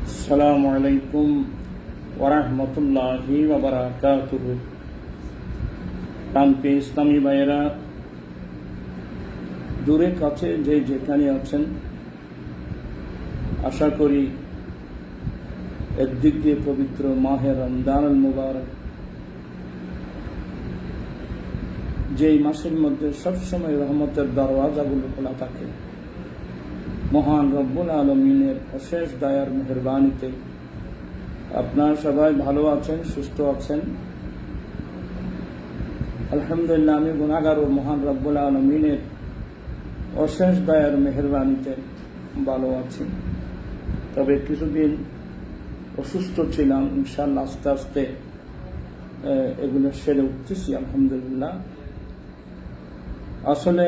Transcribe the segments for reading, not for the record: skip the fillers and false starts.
আসসালামু আলাইকুম ওয়া রাহমাতুল্লাহি ওয়া বারাকাতুহু। প্রান্তীয় ইসলামী ভাইয়েরা, দূরে কাছে যে যেখানে আছেন, আশা করি একদিক দিয়ে পবিত্র মাহে রমজান আল মুবারক, যেই মাসের মধ্যে সবসময় রহমতের দরওয়াজাগুলো খোলা থাকে, মহান রব্বুল আলমিনের অশেষ দয়ার মেহেরবানিতে আপনারা সবাই ভালো আছেন, সুস্থ আছেন। আলহামদুলিল্লাহ, আমি গুনাহগার ও মহান রব্বুল আলমিনের অশেষ দয়ার মেহেরবানিতে ভালো আছি। তবে কিছুদিন অসুস্থ ছিলাম, ইনশাআল্লাহ আস্তে আস্তে এগুলো সেরে উঠতেছি আলহামদুলিল্লাহ। আসলে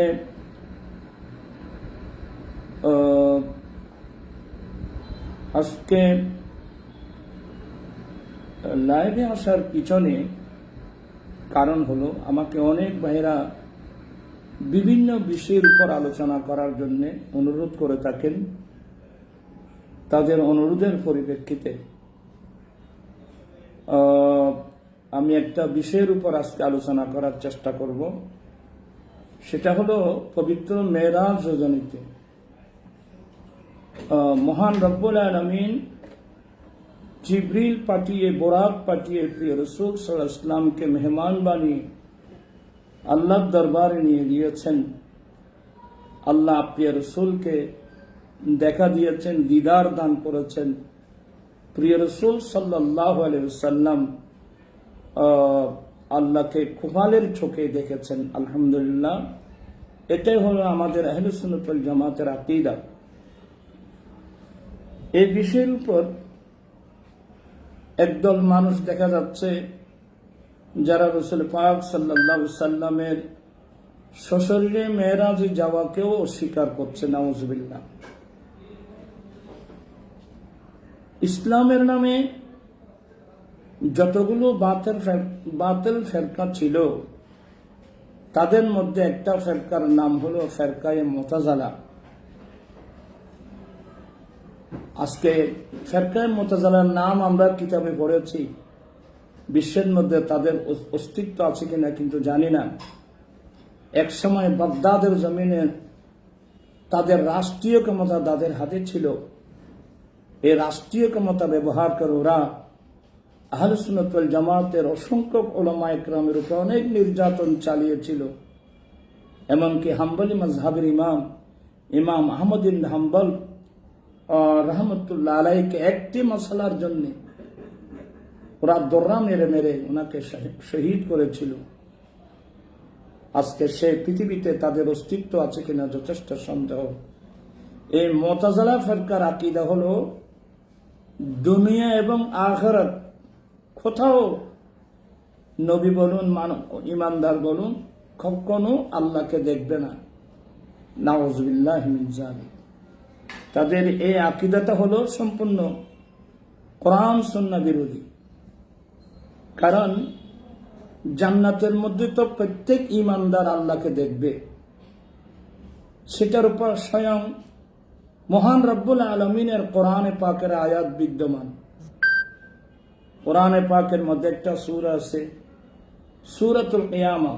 আজকে লাইভে আসার পিছনে কারণ হলো, আমাকে অনেক ভাইয়েরা বিভিন্ন বিষয়ের উপর আলোচনা করার জন্য অনুরোধ করে থাকেন। তাদের অনুরোধের পরিপ্রেক্ষিতে আমি একটা বিষয়ের উপর আজকে আলোচনা করার চেষ্টা করব। সেটা হলো পবিত্র মেরাজ রজনীতে মহান রব্বুল আলামিন জিবরিল পাঠিয়ে, বোরাক পাঠিয়ে প্রিয় রাসূল সাল্লাল্লাহু আলাইহি ওয়াসাল্লামকে মেহমান বানিয়ে আল্লাহর দরবারে নিয়ে গিয়েছেন। আল্লাহ প্রিয় রাসূলকে দেখা দিয়েছেন, দিদার দান করেছেন। প্রিয় রাসূল সাল্লাল্লাহু আলাইহি ওয়াসাল্লাম আল্লাহকে খুফালের চোখে দেখেছেন। আলহামদুলিল্লাহ, এটাই হলো আমাদের আহলে সুন্নাত ওয়াল জামাতের আকীদা। এই বিষয়ের উপর একদল মানুষ দেখা যাচ্ছে যারা রাসূল পাক সাল্লাল্লাহু আলাইহি ওয়াসাল্লামের সশরীরে মেরাজে যাওয়াকেও অস্বীকার করছে। নাউজুবিল্লাহ। ইসলামের নামে যতগুলো বাতিল ফেরকা ছিল, তাদের মধ্যে একটা ফেরকার নাম হলো ফেরকায়ে মুতাজিলা। আজকে ফেরকায়ে মুতাজিলার নাম আমরা কিতাবে পড়েছি, বিশ্বের মধ্যে তাদের অস্তিত্ব আছে কিনা কিন্তু জানি না। এক সময় বাগদাদের জমিনে তাদের রাষ্ট্রীয় ক্ষমতা তাদের হাতে ছিল। এই রাষ্ট্রীয় ক্ষমতা ব্যবহার করে ওরা আহলে সুন্নাত ওয়াল জামাতের অসংখ্য উলামা ইকরামের উপর অনেক নির্যাতন চালিয়েছিল। এমনকি হাম্বলি মাযহাবের ইমাম আহমদ ইবনে হাম্বল রাহমাতুল্লাহ আলাইহিকে একটি মাসআলার জন্য ওরা দররা মেরে মেরে ওনাকে শহীদ করেছিল। আজকে সে পৃথিবীতে তাদের অস্তিত্ব আছে কিনা যথেষ্ট সন্দেহ। এই মুতাজিলা ফিরকার আকীদা হলো দুনিয়া এবং আখিরাত কোথাও নবী বলুন, ইমানদার বলুন, কখনো আল্লাহকে দেখবে না। নাউজুবিল্লাহি মিন যালিক। তাদের এই আকীদাটা হলো সম্পূর্ণ কোরআন সুন্নাহ বিরোধী। কারণ জান্নাতের মধ্যে তো প্রত্যেক ইমানদার আল্লাহকে দেখবে, সেটার উপর স্বয়ং মহান রব্বুল আলমিনের কোরআনে পাকের আয়াত বিদ্যমান। কোরআনে পাকের মধ্যে একটা সূরা আছে, সূরাতুল কিয়ামা।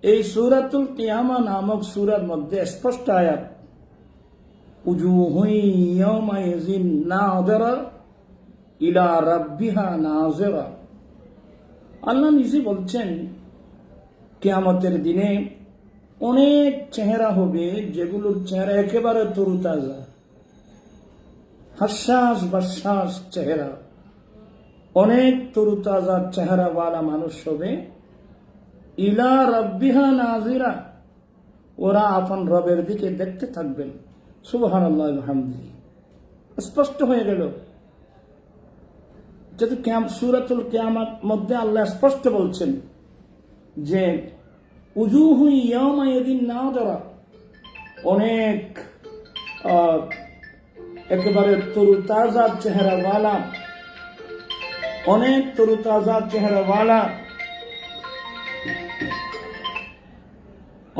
এই সূরাতুল কিয়ামা নামক সূরার মধ্যে স্পষ্ট আয়াত, উজুহু ইয়াওমাইযিন নাযিরা ইলা রাব্বিহা নাযিরা। আল্লাহ নিজে বলছেন, কিয়ামতের দিনে অনেক চেহারা হবে যেগুলোর চেহারা একেবারে তরুতাজা, হাস্যাস বাস্যাস চেহারা। অনেক তরুতাজা চেহারাওয়ালা মানুষ হবে। ইলা রাব্বিহা নাযিরা, ওরা আপন রবের দিকে দেখতে থাকবেন। সুবহানাল্লাহ আলহামদুলিল্লাহ। স্পষ্ট হয়ে গেল, যেহেতু সূরাতুল কিয়ামার মধ্যে আল্লাহ স্পষ্ট বলছেন যে উজুহু ইয়াওমাইযিন নাযিরা, অনেক একেবারে তরুতাজা চেহারাওয়ালা, অনেক তরুতাজা চেহারাওয়ালা,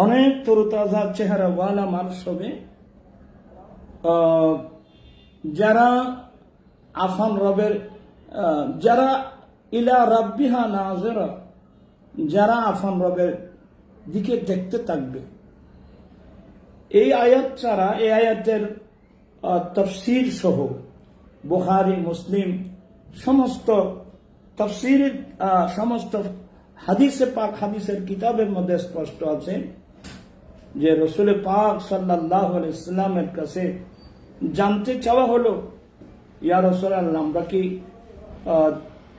অনেক তরুতাজা চেহারাওয়ালা মানুষ হবে। যারা আফান রবের যারা ইলা রাব্বিহা নাযিরা, যারা আফান রবের দিকে দেখতে থাকবে। এই আয়াত ছাড়া এই আয়াতের তাফসীর সহ বুখারী, মুসলিম সমস্ত তাফসীরের সমস্ত হাদিসে পাক, হাদিসের কিতাবের মধ্যে স্পষ্ট আছে যে রাসূল পাক সাল্লাল্লাহু আলাইহি ওয়াসাল্লামের কাছে জানতে চাওয়া হলো, ইয়া রাসূলুল্লাহ, আমরা কি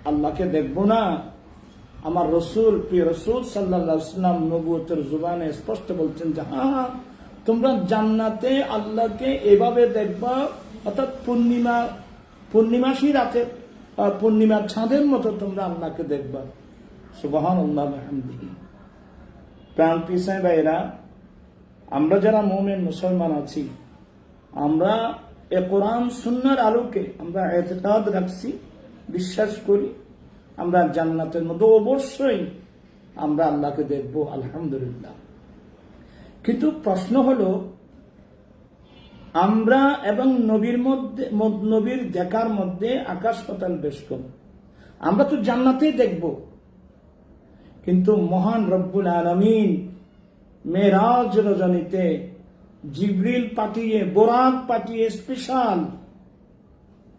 আল্লাহকে দেখব না? আমার রসুল, প্রিয় রসুল সাল্লাল্লাহু আলাইহি ওয়াসাল্লাম নবুয়তের জুবানে স্পষ্ট বলছেন যে হ্যাঁ, তোমরা জান্নাতে আল্লাহকে এভাবে দেখবা, অর্থাৎ পূর্ণিমাসী রাতে পূর্ণিমার চাঁদের মতো তোমরা আল্লাহকে দেখবা। সুবহানাল্লাহ ওয়া বিহামদিহি। প্রাণ পিসাই ভাইরা, আমরা যারা মুমিন মুসলমান আছি, আমরা এ কোরআন সুন্নাহর আলোকে আমরা ইতিকাদ রাখছি, বিশ্বাস করি আমরা জান্নাতের মধ্যে অবশ্যই আমরা আল্লাহকে দেখব, আলহামদুলিল্লাহ। কিন্তু প্রশ্ন হলো, আমরা এবং নবীর দেখার মধ্যে আকাশ পাতাল বেশ কম। আমরা তো জান্নাতেই দেখব, কিন্তু মহান রব্বুল আলামিন মেরাজ রজনীতে জিবরিল পাঠিয়ে, বোরাক পাঠিয়ে স্পেশাল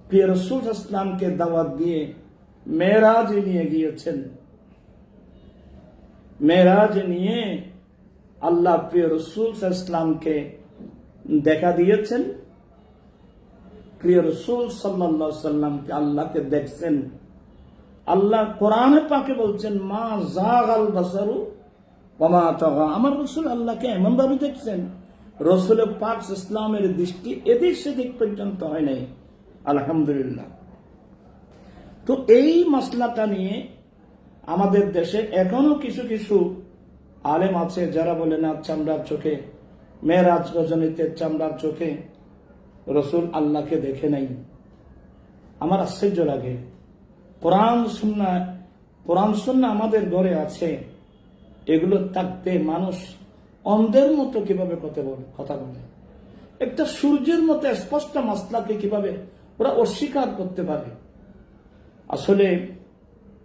প্রিয় রাসূল ইসলামকে দাওয়াত দিয়ে মেরাজে নিয়ে গিয়েছেন। মেরাজে নিয়ে আল্লাহ প্রিয় রাসূল ইসলামকে দেখা দিয়েছেন। প্রিয় রাসূল সাল্লাল্লাহু আলাইহি ওয়াসাল্লামকে আল্লাহকে দেখছেন। আল্লাহ কোরআনে পাকে বলছেন, মা যাগাল বাসারু ওয়া মা তাগা। আমার রাসূল আল্লাহকে এমন ভাবে দেখছেন, রাসূল পাক ইসলামের দৃষ্টি এদিক সেদিক পর্যন্ত হয় নাই, আলহামদুলিল্লাহ। তো এই মাসলাটা নিয়ে আমাদের দেশে এখনো কিছু কিছু আলেম আছে যারা বলে না, চামড়ার চোখে, মেরাজ রজনীতে চামড়ার চোখে রাসূল আল্লাহকে দেখে নাই। আমার আশ্চর্য লাগে, কোরআন সুন্নাহ আমাদের ঘরে আছে, এগুলো থাকতে মানুষ অন্ধের মতো কিভাবে কথা বলে? একটা সূর্যের মতো স্পষ্ট মাসলাকে কিভাবে ওরা অস্বীকার করতে পারে? আসলে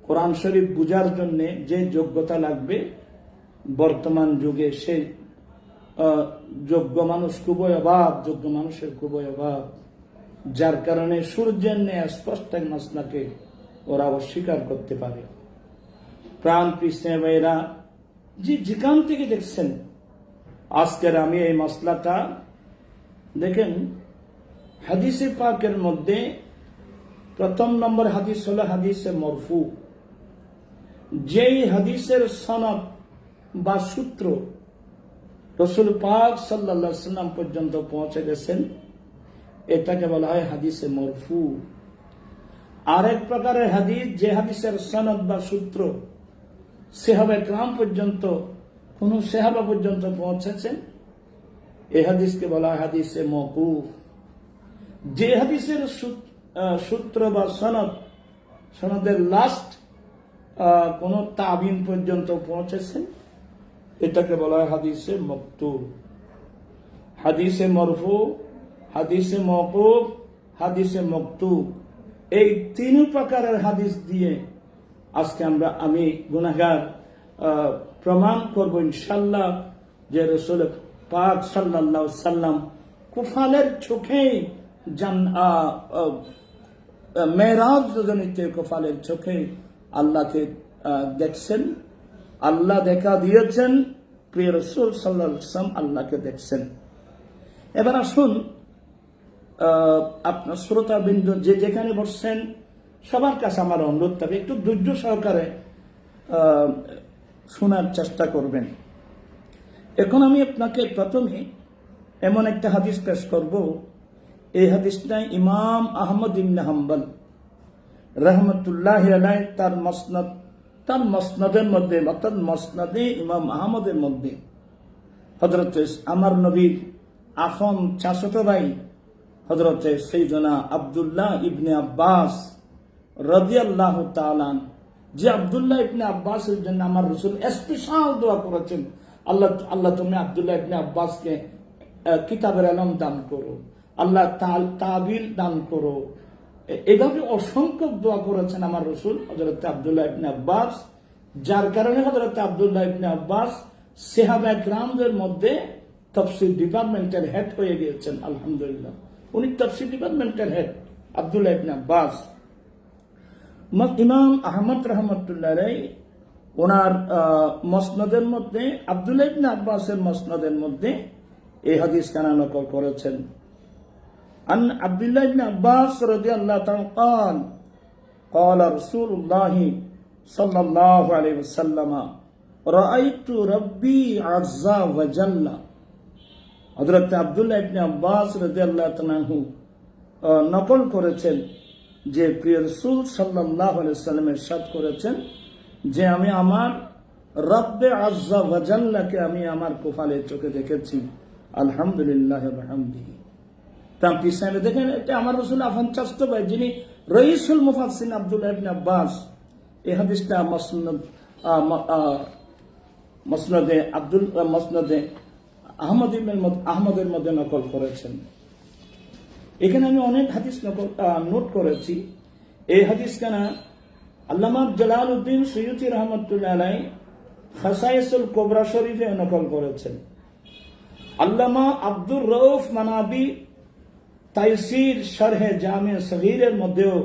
কোরআন শরীফ বুঝার জন্য যে যোগ্যতা লাগবে, বর্তমান যুগে সেই যোগ্য মানুষ খুবই অভাব, যোগ্য মানুষের খুবই অভাব, যার কারণে সূর্যের ন্যায় স্পষ্ট মাসলাকে ওরা অস্বীকার করতে পারে। প্রাণ কৃষ্ণ ভাইরা, যেখান থেকে দেখছেন আজকের আমি এই মাসলাটা দেখেন, হাদিসে পাকের মধ্যে প্রথম নম্বর হাদিস হলো হাদিসে মরফু। যেই হাদিসের সনদ বা সূত্র রাসূল পাক সাল্লাল্লাহু আলাইহি ওয়াসাল্লাম পর্যন্ত পৌঁছে গেছেন, এটাকে বলা হয় হাদিসে মরফু। আরেক প্রকারের হাদিস, যে হাদিসের সনদ বা সূত্র সাহাবায়ে কেরাম পর্যন্ত, কোন সাহাবা পর্যন্ত পৌঁছেছেন, এই হাদিসকে বলা হয় হাদিসে মওকুফ। যে হাদিসের সূত্র বা সনদের লাস্ট কোন তাবিন পর্যন্ত পৌঁছেছেন, এটাকে বলা হয় হাদিসে মকতুব। হাদিসে মরফু, হাদিসে মওকুফ, হাদিসে মকতুব, এই তিন প্রকারের হাদিস দিয়ে আজকে আমি গুনাহগার প্রমাণ করব ইনশাআল্লাহ যে রাসূল পাক সাল্লাল্লাহু আলাইহি ওয়াসাল্লাম কুফালের চোখে মেরাজ রজনীতে কুফালের চোখে আল্লাহকে দেখছেন, আল্লাহ দেখা দিয়েছেন, প্রিয় রাসূল সাল্লাল্লাহু আলাইহি ওয়াসাল্লাম আল্লাহকে দেখছেন। এবার আসুন, আপনার শ্রোতাবৃন্দ যে যেখানে বসছেন সবার কাছে আমার অনুরোধ থাকবে, একটু ধৈর্য সহকারে শোনার চেষ্টা করবেন। এখন আমি আপনাকে প্রথমে এমন একটা হাদিস পেশ করব, এই হাদিসটা ইমাম আহমদ ইবনে হাম্বল রাহমাতুল্লাহি আলাইহি তার মসনদের মধ্যে, অর্থাৎ মসনদে ইমাম আহমদের মধ্যে হযরত আমার নবীর আফম চাচাতো ভাই হযরত সাইয়েদনা আব্দুল্লাহ ইবনে আব্বাস রাদিয়াল্লাহু তাআলা, যে আব্দুল্লাহ ইবনে আব্বাসের জন্য আমার রাসূল স্পেশাল দোয়া করেছেন, আল্লাহ তুমি আব্দুল্লাহ ইবনে আব্বাসকে কিতাবের ইলম দান করো, আল্লাহ তাবিল দান করো। এভাবে অসংখ্য দোয়া করেছেন আমার রসুল হযরত আব্দুল্লাহ ইবনে আব্বাস, যার কারণে হযরত আব্দুল্লাহ ইবনে আব্বাস সাহাবা একরামদের মধ্যে তাফসীর ডিপার্টমেন্টের হেড হয়ে গিয়েছেন। আলহামদুলিল্লাহ, উনি তাফসীর ডিপার্টমেন্টের হেড আব্দুল্লাহ ইবনে আব্বাস। ইমাম আহমদ রহমতুল্লাহ আলাইহি ওনার মসনদের মধ্যে আব্দুল্লাহ ইবনে আব্বাসের মসনদের মধ্যে এই হাদিস কানা নকল করেছেন। আন আব্দুল্লাহ ইবনে আব্বাস রাদিয়াল্লাহু তাআলা قال قال رسول الله صلى الله عليه وسلم رأيت ربي عز وجل। হযরত আব্দুল্লাহ ইবনে আব্বাস রাদিয়াল্লাহু তাআলা নকল করেছেন যে প্রিয় রাসূল সাল্লাল্লাহু আলাইহি ওয়াসাল্লাম ইরশাদ করেছেন যে আমি আমার রব্বে আজ্জা ওয়া জাল্লাকে আমি আমার কপালের চোখে দেখেছি। আলহামদুলিল্লাহ ওয়া বিহামদিহি। তাম পিছনে দেখেন, এটা আমার রাসূল আফান চাস্ত ভাই যিনি রইসুল মুফাসসিরিন আব্দুল্লাহ ইবনে আব্বাস এই হাদিসটা মসনদে আহমদের মধ্যে নকল করেছেন। এখানে আমি অনেক হাদিস নোট করেছি। এই হাদিস কানা আল্লামা জালালউদ্দিন সুয়ুতি রহমতুল্লাহ আলাইহি খাসায়েসুল কুবরা শরীফে নকল করেছেন। আল্লামা আব্দুর রউফ মানাবি তাইসির শরহে জামে সগীরের মধ্যেও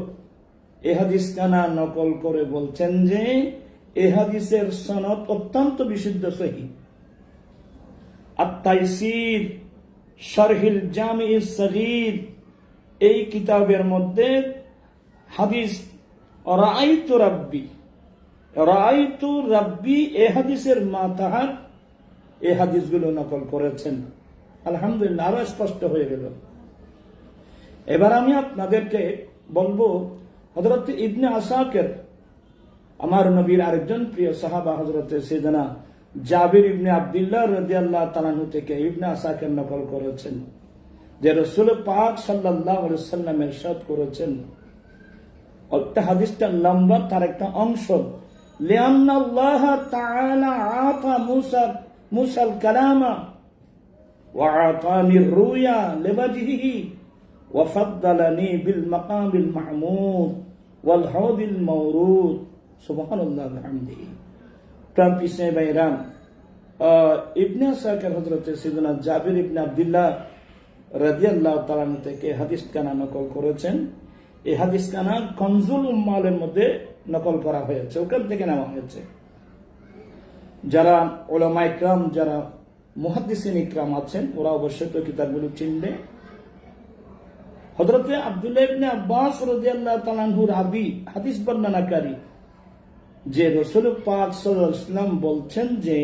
এই হাদিস কানা নকল করে বলছেন যে এই হাদিসের সনদ অত্যন্ত বিশুদ্ধ সহিহ। আত-তাইসির শরহিল জামি সগীর এই কিতাবের মধ্যে হাদিস রাআইতু রাব্বি এই হাদিসের মাতাহাত এই হাদিসগুলো নকল করেছেন। আলহামদুলিল্লাহ, আরো স্পষ্ট হয়ে গেল। এবার আমি আপনাদেরকে বলবো হযরত ইবনে আসাকির, আমার নবীর আরেকজন প্রিয় সাহাবা হযরত সাইয়েদনা জাবির ইবনে আব্দুল্লাহ রাদিয়াল্লাহু তাআলা আনহু থেকে ইবনে আসাকির নকল করেছেন যে রাসূল পাক সাল্লাল্লাহু আলাইহি ওয়াসাল্লাম ইরশাদ করেছেন, একটা হাদিসটা লম্বা, তার একটা অংশ, লিআন্না আল্লাহ তাআলা আতা মুসাল কালামা ওয়া আতানি রুয়া লিওয়াজহিহি ওয়া ফাদ্দালানি বিল মাকামিল মাহমুদ ওয়াল হাউদিল মাওরুদ। সুবহানাল্লাহ ওয়া বিহামদিহি। প্রাণ পিছে বাইরাম, ইবনে আসাকির হযরত সাইয়েদনা জাবির ইবনে আব্দুল্লাহ রাদিয়াল্লাহু তাআলা থেকে হাদিস কানা নকল করেছেন। এই হাদিস কানা কনজুল উম্মালের মধ্যে নকল করা হয়েছে, ওখান থেকে নেওয়া হয়েছে। যারা উলামা ইকরাম, যারা মুহাদ্দিসিন ইকরাম আছেন, ওরা অবশ্যই তো কিতাবগুলো চিনবে। হযরত আব্দুল্লাহ ইবনে আব্বাস রাদিয়াল্লাহু তাআলা আনহু রাবি, হাদিস বর্ণনাকারী, যে রাসূল পাক সাল্লাল্লাহু আলাইহি ওয়াসাল্লাম বলছেন যে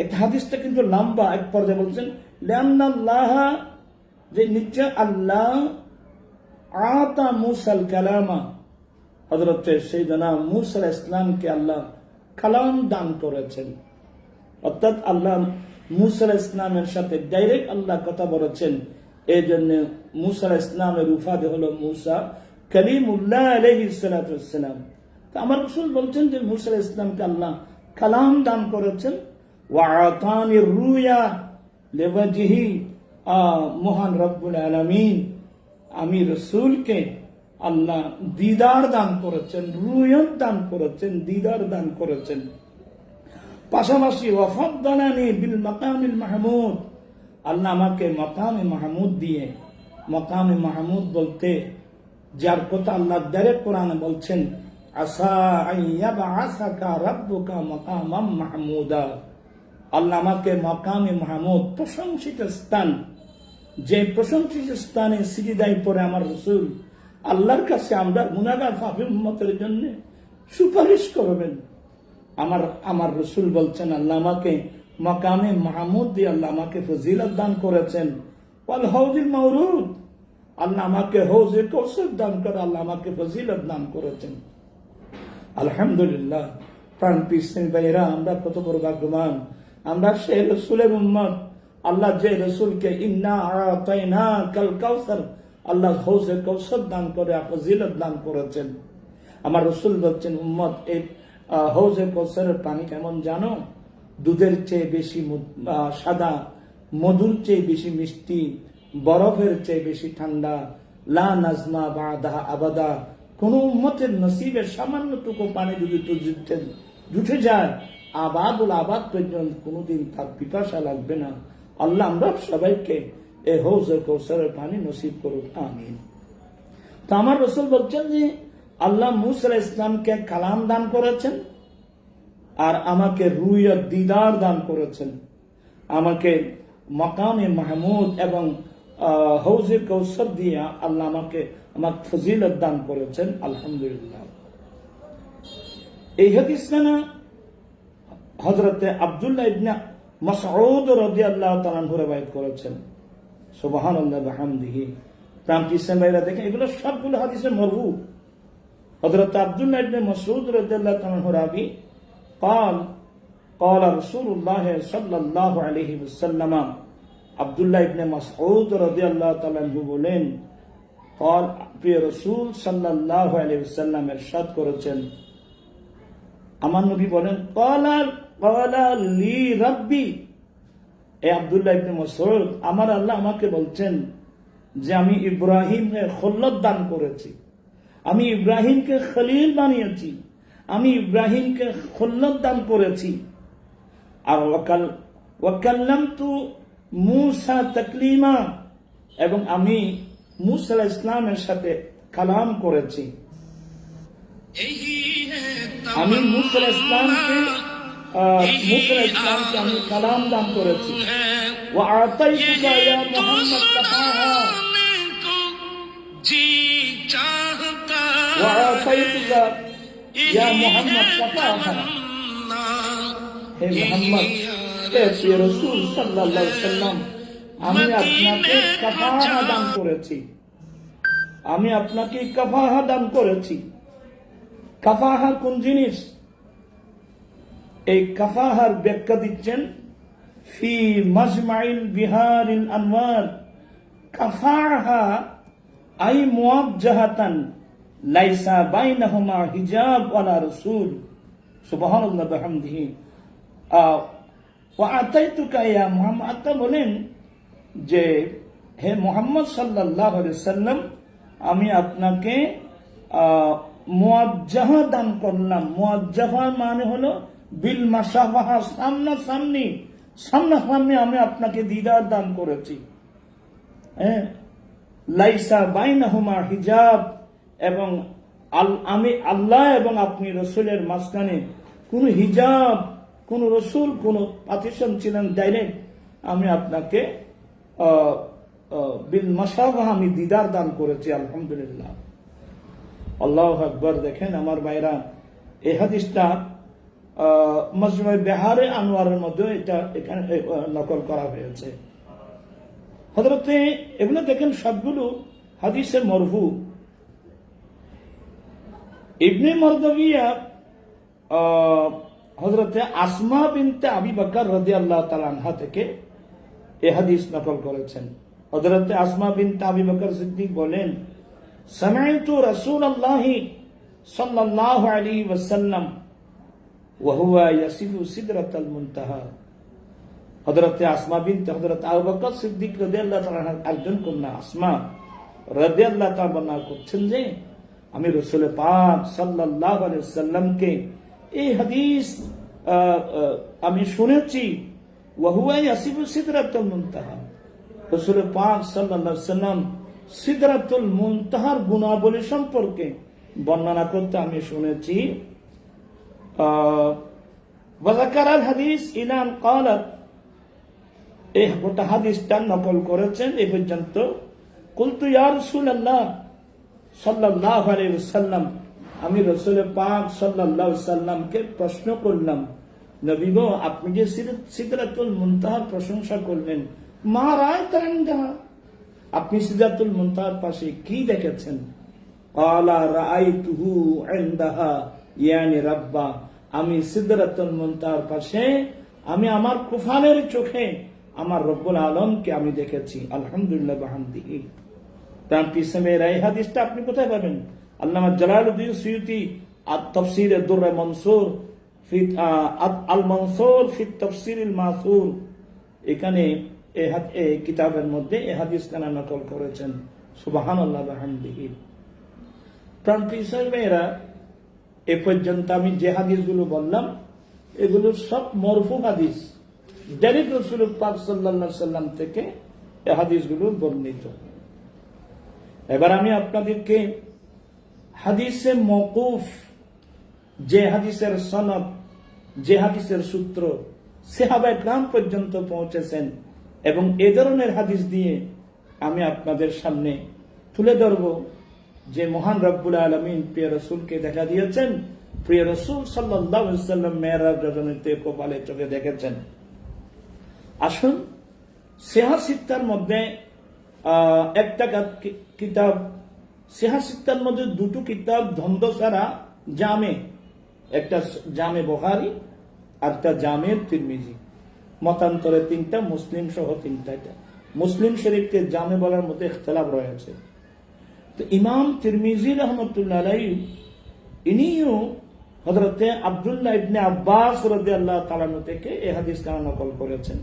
একটা হাদিসটা কিন্তু লম্বা, এক পর্যায়ে বলছেন লিআন্নাল্লাহ, যে নিশ্চয় আল্লাহ আতা মুসাল কালামা, হযরত সাইয়েদনা মূসা আলাইহিস সালামকে আল্লাহ কালাম দান করেছেন। অর্থাৎ আল্লাহ মূসা আলাইহিস সালামের সাথে ডাইরেক্ট আল্লাহ কথা বলেছেন। এই জন্য মূসা আলাইহিস সালামের উপাধি হলো মূসা কালিমুল্লাহ আলাইহিস সালাতু ওয়াস সালাম। তো আমার রাসূল বলছেন যে মূসা আলাইহিস সালামকে আল্লাহ কালাম দান করেছেন। ওয়া আতানি রুয়া লিওয়াজহি, মহান রব্বুল আলামিন আমি রাসূলকে আল্লাহ দিদার দান করেছেন, রুয়ত দান করেছেন, দিদার দান করেছেন। পাশাপাশি ওয়া ফাদ্দালানি বিল মাকামিল মাহমুদ, আল্লাহ আমাকে মাকামে মাহমুদ দিয়ে, মাকামে মাহমুদ বলতে যার কথা আল্লাহ ডাইরেক্ট কোরআনে বলছেন, আসা আইয়াবআসাকা রাব্বুকা মাকামাম মাহমুদা, আল্লাহ আমাকে মাকামে মাহমুদ, প্রশংসিত স্থান, যে প্রশংসিত স্থানে সিজদায় পড়ে আমার রাসূল আল্লাহর কাছে আমরা গুনাহগার পাপী উম্মতের জন্য সুপারিশ করবেন। আমার রাসূল বলছেন আল্লাহ আমাকে মাকামে মাহমুদ দিয়ে আল্লাহ আমাকে ফজিলত দান করেছেন। ওয়াল হাউজিল মাওরুদ, আল্লাহ আমাকে হাউজে কাউসার দান করে আল্লাহ আমাকে ফজিলত দান করেছেন। আলহামদুলিল্লাহ। প্রাণ পিসের ভাইরা, আমরা কত বড় ভাগ্যবান, আমরা সেই রাসূলের উম্মত। আল্লাহ যে রাসূলকে ইন্না আতাইনা কাল কাউসার, আল্লাহ হাউজে কাউসার দান করে ফজিলত দান করেছেন। আমার রাসূল বলছেন, উম্মত এই হাউজে কাউসারের পানি কেমন জানো? দুধের চেয়ে বেশি সাদা, মধুর চেয়ে বেশি মিষ্টি, বরফের চেয়ে বেশি ঠান্ডা, লা নাজমা বাদাহা আবাদা। কোন উম্মতের নসিবের সামান্যটুকু পানি যদি জুটে যায় আবাদুল আবাদ পর্যন্ত কোনোদিন তার পিপাসা লাগবে না। আল্লাহ আমরা সবাইকে এ হৌজে কৌসরের পানি নসিব করুক, আমিন। তো আমার রাসূল বলছেন যে আল্লাহ মূসা আলাইহিস ইসলামকে কালাম দান করেছেন, আর আমাকে রুইয়ত দিদার দান করেছেন। আমাকে মাকামে মাহমুদ এবং হৌজে কৌসর দিয়া আল্লাহ আমাকে আমার ফজিলত দান করেছেন, আলহামদুলিল্লাহ। এই হাদিস না হযরতে আব্দুল্লাহ ইবনে মাসউদ রাদিয়াল্লাহু তাআলা আনহু রওয়ায়াত করেছেন। সুবহানাল্লাহ ওয়া বিহামদিহি। প্রান্তিক ভাইরা দেখেন, এগুলো সবগুলো হাদিসে মরফু। হযরতে আব্দুল্লাহ ইবনে মাসউদ রাদিয়াল্লাহু তাআলা আনহু রাবি قال قال رسول الله صلى الله عليه وسلم। আব্দুল্লাহ ইবনে মাসউদ রাদিয়াল্লাহু তাআলা আনহু বলেন, قال প্রিয় রাসূল সাল্লাল্লাহু আলাইহি ওয়াসাল্লাম ইরশাদ করেছেন, আমার নবী বলেন, ক্বালা লি রাব্বি। এ আব্দুল্লাহ ইবনে মাসউদ, আমার আল্লাহ আমাকে বলছেন যে আমি ইব্রাহিমকে খল্লত দান করেছি, আমি ইব্রাহিমকে খলিল বানিয়েছি, আমি ইব্রাহিমকে খল্লত দান করেছি। আর ওয়াকাল্লামতু মূসা তাকলিমা, এবং আমি মূসা আলাইহিস ইসলামের সাথে কালাম করেছি। আমি মূসা আলাইহিস ইসলামকে আমি কালাম দান করেছি। ওয়া আতাইতুকা ইয়া মুহাম্মদ কাফাহা, ওয়া আতাইতুকা ইয়া মুহাম্মদ কাফাহা। হে মুহাম্মদ, হে প্রিয় রাসূল সাল্লাল্লাহু আলাইহি ওয়াসাল্লাম, আমি আপনাকে কাফাহা দান করেছি, আমি আপনাকে কাফাহা দান করেছি। কাফাহা কোন জিনিস? এই কাফাহার ব্যাখ্যা দিচ্ছেন ফি মাজমাইল বিহারিল আনওয়ার। কাফাহা আই মুওয়াজ্জাহাতান লাইসা বাইনাহুমা হিজাব ওয়ালা রাসূল। সুবহানাল্লাহ ওয়া বিহামদিহি। ওয়া আতাইতুকা ইয়া মুহাম্মদ, আতা বলেন যে হে মুহাম্মদ সাল্লাল্লাহু আলাইহি ওয়াসাল্লাম, আমি আপনাকে মুওয়াজ্জাহা দান করলাম। মুওয়াজ্জাহা মানে হলো বিল মাসাফাহা, সামনাসামনি আমি আপনাকে দিদার দান করেছি। লাইসা বাইনাহুমা হিজাব, এবং আমি আল্লাহ এবং আপনি রসুলের মাঝখানে কোন হিজাব, কোন রসুল, কোন পার্টিশন ছিলেন, ডাইরেক্ট আমি আপনাকে বিল মাসাফাহা আমি দিদার দান করেছি, আলহামদুলিল্লাহ। আল্লাহু আকবার। দেখেন আমার ভাইরা, এই হাদিসটা মাজমুয়ে বিহারে আনোয়ারের মধ্যে এটা এখানে নকল করা হয়েছে। হযরতে এগুলো দেখেন সবগুলো হাদিসে মরফু। ইবনে মারদাবিয়া হযরতে আসমা বিনতে আবি বকর রাদিয়াল্লাহু তাআলা আনহা থেকে এই হাদিস নকল করেছেন। হযরতে আসমা বিনতে আবি বকর সিদ্দিক বলেন, সামি'তু রাসূলুল্লাহি সাল্লাল্লাহু আলাইহি ওয়াসাল্লাম ওয়া হুয়া ইয়াসিফু সিদরাতাল মুনতাহা। হযরতে আসমা বিনতে হযরত আবু বকর সিদ্দিক রাদিয়াল্লাহু তাআলা একজন কন্যা আসমা রাদিয়াল্লাহু তাআলা বর্ণনা করছেন যে আমি রাসূল পাক সাল্লাল্লাহু আলাইহি ওয়াসাল্লামকে এই হাদিস আমি শুনেছি, ওয়া হুয়া ইয়াসিফু সিদরাতুল মুনতাহা। রাসূল পাক সাল্লাল্লাহু আলাইহি ওয়াসাল্লাম সিদরাতুল মুনতাহার গুণাবলী সম্পর্কে বর্ণনা করতে আমি শুনেছি। ওয়া যাকারাল হাদিস ইলান ক্বালাত, এই গোটা হাদিসটা নকল করেছেন এই পর্যন্ত। কুলতু ইয়া রাসূলুল্লাহ সাল্লাল্লাহু আলাইহি ওয়াসাল্লাম, আমি রাসূল পাক সাল্লাল্লাহু আলাইহি ওয়াসাল্লামকে প্রশ্ন করলাম, নবী গো, আপনি যে সিদরাতুল মুনতাহার প্রশংসা করলেন, মা রাআইতা ইনদাহা, আপনি সিদরাতুল মুনতাহার পাশে কি দেখেছেন? ক্বালা রাআইতুহু ইনদাহা ইয়ানি রাব্বা, আমি সিদরাতুল মুনতাহার পাশে আমি আমার কুফানের চোখে আমার রব্বুল আলমকে আমি দেখেছি, আলহামদুলিল্লাহ বিহামদিহি। তার পিছনে এই হাদিসটা আপনি কোথায় পাবেন? আল্লামা জালালউদ্দিন সুয়ুতি আত-তাফসীর ad-দুরর মনসুর ফি আল-মনসুর ফি তাফসীরিল মাসুর, এখানে এই কিতাবের মধ্যে এই হাদিস খানা নকল করেছেন। সুবহানাল্লাহ ওয়া বিহামদিহি। প্রাণপ্রিয় ভাইয়েরা, এ পর্যন্ত আমি যে হাদিসগুলো বললাম এগুলো সব মরফু হাদিস, ডাইরেক্ট রাসূল পাক সাল্লাল্লাহু আলাইহি সাল্লাম থেকে এই হাদিসগুলো বর্ণিত। এবার আমি আপনাদেরকে হাদিসে মওকুফ, যে হাদিসের সনদ, যে হাদিসের সূত্র সাহাবায়ে কেরাম পর্যন্ত পৌঁছেছেন, এবং এ ধরনের হাদিস দিয়ে আমি আপনাদের সামনে তুলে ধরব যে মহান রব্বুল আলামিন প্রিয় রাসূলকে দেখা দিয়েছেন। প্রিয় রাসূল সাল্লাল্লাহু আলাইহি ওয়াসাল্লাম মেরাজ রজনীতে কপালে চোখে দেখেছেন। আসুন, সিহাহ সিত্তার মধ্যে একটা কিতাব, সিহাহ সিত্তার মধ্যে দুটো কিতাব দ্বন্দ্ব ছাড়া জামে, একটা জামে বুখারী আর একটা জামে তিরমিজি, মতান্তরে তিনটা, মুসলিম সহ তিনটা। মুসলিম শরীফকে জামে বলার মধ্যে ইখতিলাফ রয়েছে। তো ইমাম তিরমিজি রহমতুল্লাহ আলাইহি ইনিও হযরতে আব্দুল্লাহ ইবনে আব্বাস রাদিয়াল্লাহু তাআলা আনহু থেকে এই হাদিসটা নকল করেছেন।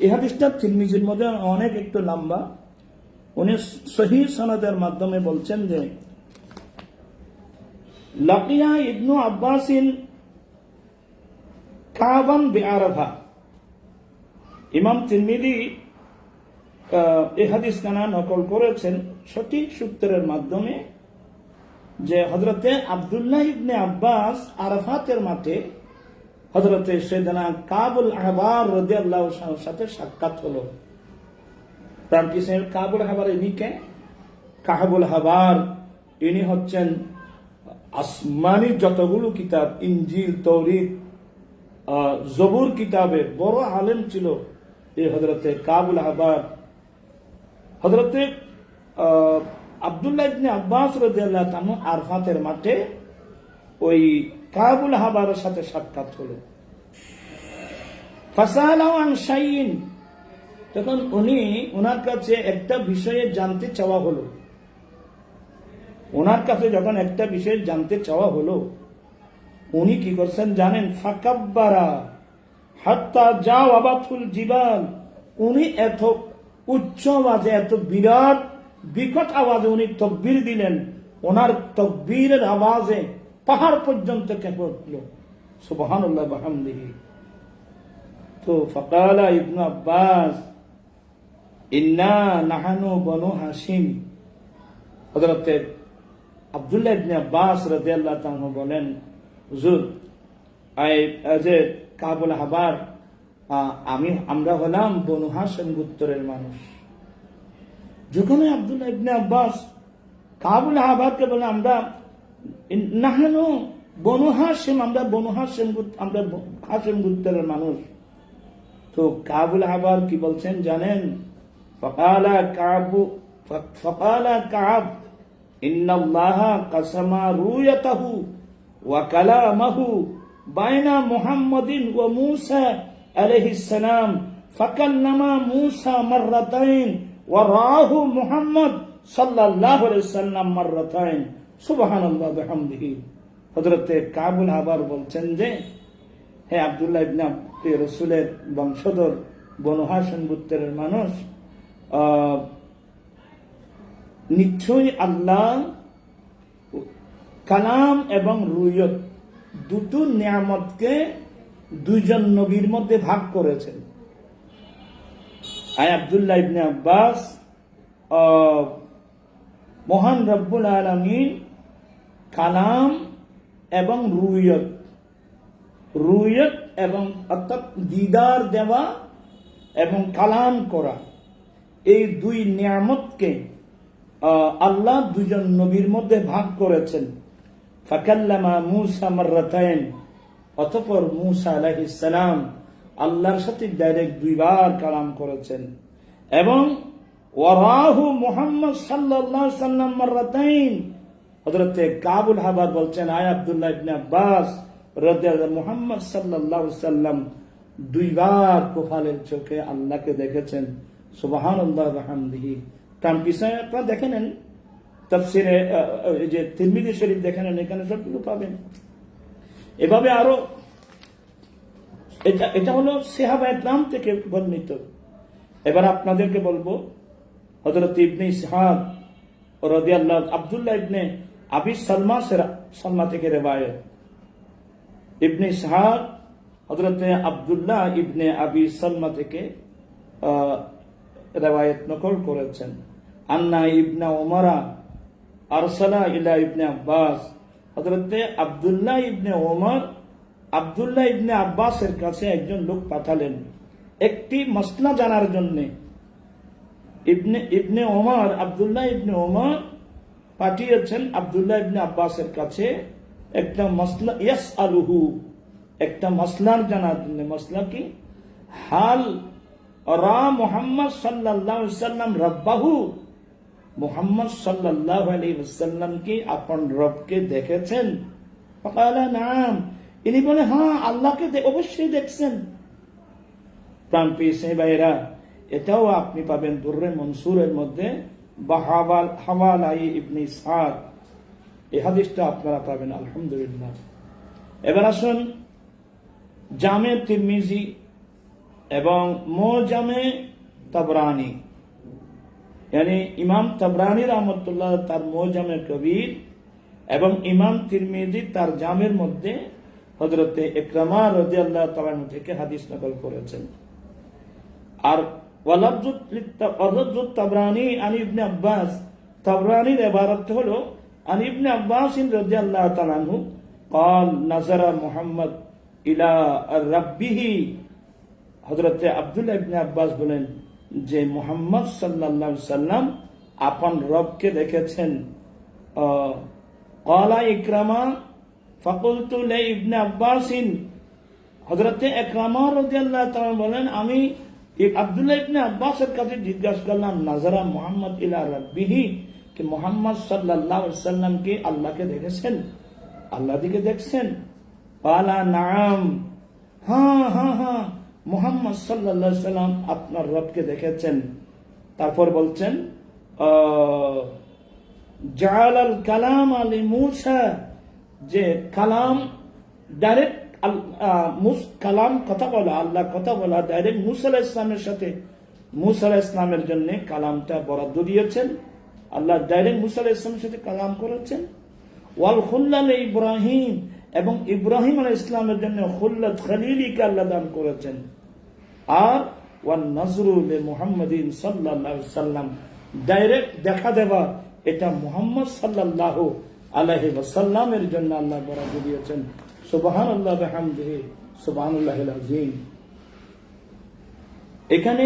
এই হাদিসটা তিরমিজির মধ্যে অনেক একটু লম্বা। উনি সহিহ সনদের মাধ্যমে বলছেন যে লাকিয়া ইবনু আব্বাসিন কাবান বিআরাফা। ইমাম তিরমিজি এই হাদিস খানা নকল করেছেন সঠিক সূত্রের মাধ্যমে যে হযরতে আব্দুল্লাহ ইবনে আব্বাস আরাফাতের মাঠে হযরতে সাইয়েদনা কাবুল আহবার রাদিয়াল্লাহু আনহুর সাথে সাক্ষাৎ হলো। তার কি সে কাবুল আহবার ইনি কে? কাবুল আহবার ইনি হচ্ছেন আসমানি যতগুলো কিতাব, ইনজিল, তৌরাত, জবুর কিতাবের বড় আলেম ছিল এই হযরতে কাবুল আহবার। হযরতে আব্দুল্লাহ ইবনে আব্বাস রাদিয়াল্লাহু তাআলা আরাফাতের মাঠে ওই কাবুল আহবারের সাথে সাক্ষাৎ হলো। ফাসালাহু আন শাইইন, তখন ওনার কাছে একটা বিষয়ে জানতে চাওয়া হলো। ওনার কাছে যখন একটা বিষয় জানতে চাওয়া হলো, উনি কি করছেন জানেন? ফাকাব্বারা হাত্তা জাওয়াবাতুল জিবাল। উনি এত উচ্চ আওয়াজে, এত বিরাট বিকট আওয়াজে উনি তাকবীর দিলেন। ওনার তাকবীরের আওয়াজে পাহাড় পর্যন্ত কেঁপে উঠল। সুবহানাল্লাহ ওয়া বিহামদিহি। তো ফাকালা ইবনু আব্বাস ইন্না নাহানু বনু হাশিম। হযরত আব্দুল্লাহ ইবনে আব্বাস রাদিয়াল্লাহু তাআলা বলেন, হুজুর, যে কাবুল আহবার, আমরা হলাম বনু হাশিম গোত্রের মানুষ। যখন আব্দুল্লাহ ইবনে আব্বাস কাবুল আহবারকে বলে আমরা নাহানু বনু হাশিম, আমরা বনু হাশিম, আমরা হাশিম গোত্রের মানুষ। তো কাবুল আহবার কি বলছেন জানেন? ফাকালা কাব ইন্নাল্লাহা কাসামা রুয়াতাহু ওয়া কালামাহু বাইনা মুহাম্মাদিন ওয়া মূসা আলাইহিস সালাম ফাকাল্লামা মূসা মাররাতাইন ওয়া রাহু মুহাম্মদ সাল্লাল্লাহু আলাইহি সাল্লাম মাররাতাইন। সুবহানাল্লাহ ওয়া বিহামদিহি। হযরত কাবুল আহবার বলছেন যে, হে আব্দুল্লাহ ইবনে রাসূলের বংশধর, বনু হাশিম গোত্রের মানুষ, নিশ্চয়ই আল্লাহ কালাম এবং রুয়ত দুটো নিয়ামতকে দুইজন নবীর মধ্যে ভাগ করেছেন। আব্দুল্লাহ ইবনে আব্বাস, মহান রব্বুল আলামিন কালাম এবং রুয়ত এবং অর্থাৎ দিদার দেওয়া এবং কালাম করা, এই দুই নিয়ামতকে আল্লাহ দুজন নবীর মধ্যে ভাগ করেছেন। ফাকাল্লামা মূসা মাররাতাইন, অতঃপর মূসা আলাইহিস সালাম আল্লাহর সাথে ডাইরেক্ট দুইবার কালাম করেছেন। এবং ওয়ারাহু মুহাম্মদ সাল্লাল্লাহু আলাইহি সাল্লাম মাররাতাইন। হযরত কাবুল আহবার বলছেন, আয় আব্দুল্লাহ ইবনে আব্বাস রাদিয়াল্লাহু, মুহাম্মদ সাল্লাল্লাহু আলাইহি সাল্লাম দুইবার কপালের চোখে আল্লাহকে দেখেছেন। সুবহানাল্লাহ ওয়া বিহামদিহি। তার পিছনে আপনারা দেখে নেন তাফসিরে, যে তিরমিজি শরীফ দেখে নেন, এখানে সবগুলো পাবেন। এভাবে আরো, এটা হলো সাহাবায়ে কেরাম থেকে বর্ণিত। এবার আপনাদেরকে বলবো হযরত ইবনে ইসহাক রাদিয়াল্লাহু আব্দুল্লাহ ইবনে আবি সালমা থেকে রিওয়ায়াত। ইবনে ইসহাক হযরত আব্দুল্লাহ ইবনে আবি সালমা থেকে রিওয়ায়াত নকল করেছেন। আন্না ইবনে ওমরা আরসালা ইলা ইবনে আব্বাস, হযরত আব্দুল্লাহ ইবনে ওমর আব্দুল্লাহ ইবনে আব্বাসের কাছে একজন লোক পাঠালেন একটি মাসলা জানার জন্য। ইবনে ওমর আব্দুল্লাহ ইবনে ওমর পাঠিয়েছেন আব্দুল্লাহ ইবনে আব্বাসের কাছে একটা মাসলা, ইয়াসআলুহু, একটা মাসলার জানার জন্য। মাসলা কি? হাল রা মুহাম্মদ সাল্লাল্লাহু আলাইহি ওয়াসাল্লাম রাব্বাহু, মুহাম্মদ সাল্লাল্লাহু আলাইহি ওয়াসাল্লাম কি আপন রবকে দেখেছেন? ফাকালা নাম, ইনি বলে হ্যাঁ, আল্লাহকে অবশ্যই দেখছেন। প্রাণপ্রিয় ভাইরা, এটাও আপনি পাবেন দুররে মনসুরের মধ্যে হাওয়ালাই ইবনে ইসহাক, এই হাদিসটা আপনারা পাবেন। আলহামদুলিল্লাহ। এবার আসুন জামে তিরমিজি এবং মুজামে তাবরানি, यानी ইমাম তাবরানি রাহমাতুল্লাহ তার মুজামে কবির এবং ইমাম তিরমিজি তার জামের মধ্যে হযরতে ইকরামা রাদিয়াল্লাহু তাআলা থেকে হাদিস নকল করেছেন। আর ওয়ালাবজু তাবরানি আন ইবনে আব্বাস, তাবরানির ইবারত হলো আন ইবনে আব্বাস রাদিয়াল্লাহু তাআলা আনহু قال نظر মুহাম্মদ ইলা রাব্বিহি, হযরতে আব্দুল্লাহ ইবনে আব্বাস বলেন যে মুহাম্মদ সাল্লাল্লাহু আলাইহি সাল্লাম আপন রবকে দেখেছেন। ক্বালা ইকরামা ফাকুলতু লি ইবনে আব্বাস, হযরতে ইকরামা রাদিয়াল্লাহু তাআলা বলেন আমি আব্দুল্লাহ ইবনে আব্বাসের কাছে জিজ্ঞাসা করলাম নাজারা মুহাম্মদ ইলা রাব্বিহি, কি মুহাম্মদ সাল্লাল্লাহু আলাইহি সাল্লাম কি আল্লাহকে দেখেছেন, আল্লাহ দিকে দেখছেন? ক্বালা নাম, হ্যাঁ হ্যাঁ হ্যাঁ, মুহাম্মদ সাল্লাল্লাহু আলাইহি সাল্লাম আপনার রবকে দেখেছেন। তারপর বলছেন জাআলাল কালাম আলি মূসা, যে কালাম ডাইরেক্ট কালাম কথা বলা, আল্লাহ কথা বলা ডাইরেক্ট মুসা আলাইহিস সালামের সাথে, মুসা আলাইহিস সালামের জন্য কালামটা বরাদ্দ দিয়েছেন। আল্লাহ ডাইরেক্ট মুসা আলাইহিস সালামের সাথে কালাম করেছেন। ওয়াল খুল্লাল ইব্রাহিম, এবং ইব্রাহিম আলাইহিস সালামের জন্য খুল্লাত খলিলিকে আল্লাহ দান করেছেন। আর ওয়ান নজরু লি মুহাম্মাদিন সাল্লাল্লাহু আলাইহি ওয়াসাল্লাম, ডাইরেক্ট দেখা দেওয়া, এটা মুহাম্মদ সাল্লাল্লাহু আলাইহি ওয়াসাল্লামের জন্য আল্লাহ বরাদ্দ দিয়েছেন। সুবহানাল্লাহ ওয়া বিহামদিহি সুবহানাল্লাহিল আযীম। এখানে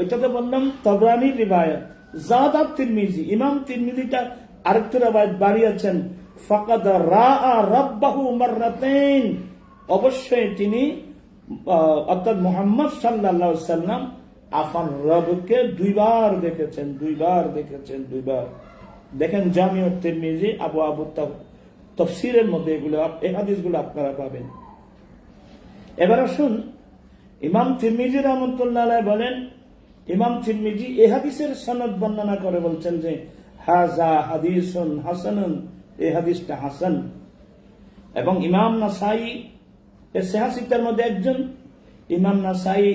এটাতে বললাম তাবরানির রিওয়ায়াত। জাদা তিরমিজি, ইমাম তিরমিজিটা আরেকটা রিওয়ায়াত বাড়িয়েছেন ফাকাদ রাআ রাব্বাহু মাররাতাইন, অবশ্যই তিনি অর্থাৎ মুহাম্মদ সাল্লাল্লাহু আলাইহি সাল্লাম আপন রবকে দুইবার দেখেছেন, দুইবার দেখেছেন, দুইবার। দেখেন জামিউ তিরমিজি আবু তাফসীরের মধ্যে এগুলো, এই হাদিসগুলো আপনারা পাবেন। এবার আসুন ইমাম তিরমিজি রাহমাতুল্লাহ আলাইহি বলেন, ইমাম তিরমিজি এই হাদিসের সনদ বর্ণনা করে বলছেন যে হাযা হাদিসুন হাসানুন, এই হাদিসটা হাসান। এবং ইমাম নাসাই এর সিহাসিতার মধ্যে একজন, ইমাম নাসাই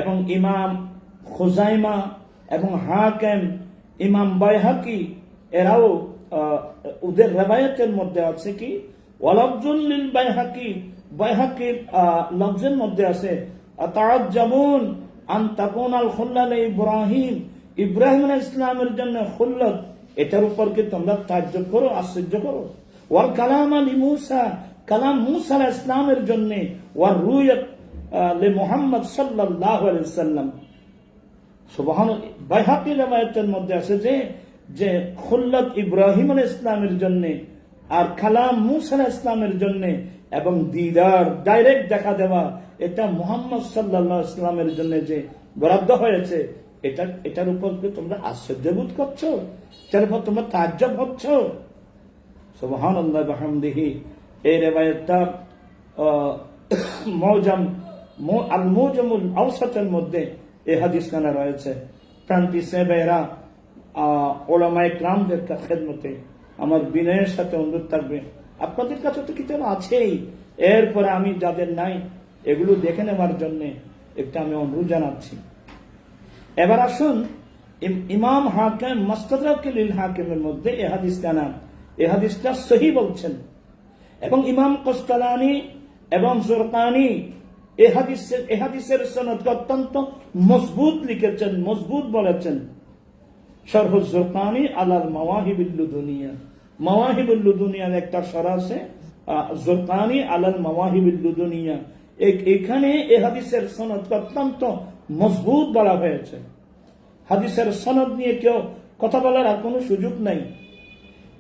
এবং ইমাম খুজাইমা এবং হাকিম, ইমাম বাইহাকি, এরাও ওদের রিওয়ায়াতের মধ্যে আছে কি ওয়ালাবজুল লিল বাইহাকি, বাইহাকির লফজের মধ্যে আছে আতাআজ্জাবুন আন তাকুনাল খুল্লাল ইব্রাহিম, ইব্রাহিম আলাইহিস সালামের জন্য খুল্লত, এটার উপর কি তোমরা তাজ্জব করো, আশ্চর্য করো। ওয়াল কালাম আলি মূসা, কালাম মূসা আলাইহিস সালামের জন্য। ওয়ার রুয়াত লি মুহাম্মদ সাল্লাল্লাহু আলাইহি ওয়াসাল্লাম। সুবহানাল্লাহ। বাইহাকির রিওয়ায়াতের মধ্যে আছে যে খুল্লত ইব্রাহিম আলাইহিস সালামের জন্য আর কালাম মূসা আলাইহিস সালামের জন্য, এবং দিদার ডাইরেক্ট দেখা দেওয়া, এটা মুহাম্মদ সাল্লাল্লাহু আলাইহি ওয়াসাল্লামের জন্য যে বরাদ্দ হয়েছে, এটার উপর তোমরা আশ্চর্য বোধ করছো, এটার উপর তোমরা তাজ্জব হচ্ছ। সুবহানাল্লাহ ওয়া বিহামদিহি। এই রিওয়ায়াতটা আল মুজামুল আওসাতের মধ্যে এই হাদিসখানা রয়েছে। প্রান্তিক সাহেবেরা, ওলামায়ে কিরামদের খেদমতে আমার বিনয়ের সাথে অনুরোধ থাকবে, আপনাদের কাছে তো কিতাব আছেই, এরপরে আমি যাদের নাই এগুলো দেখে নেওয়ার জন্য একটা আমি অনুরোধ জানাচ্ছি। এবার আসুন ইমাম হাকিম মুস্তাদরাক লিল হাকিমের মধ্যে এ হাদিসটা সহি বলছেন, এবং ইমাম কস্তালানি এবং জুরকানি এ হাদিসের সনদকে অত্যন্ত মজবুত লিখেছেন, মজবুত বলেছেন। শরহ জুরকানি আলাল মাওয়াহিবিল লুদুনিয়া, মাওয়াহিবুল লুদুনিয়ার একটা শরহ আছে, জুরকানি আলাল মাওয়াহিবিল লুদুনিয়া। এখানে এ হাদিসের সনদকে অত্যন্ত মজবুত বলা হয়েছে। হাদিসের সনদ নিয়ে কেউ কথা বলার আর কোনো সুযোগ নাই।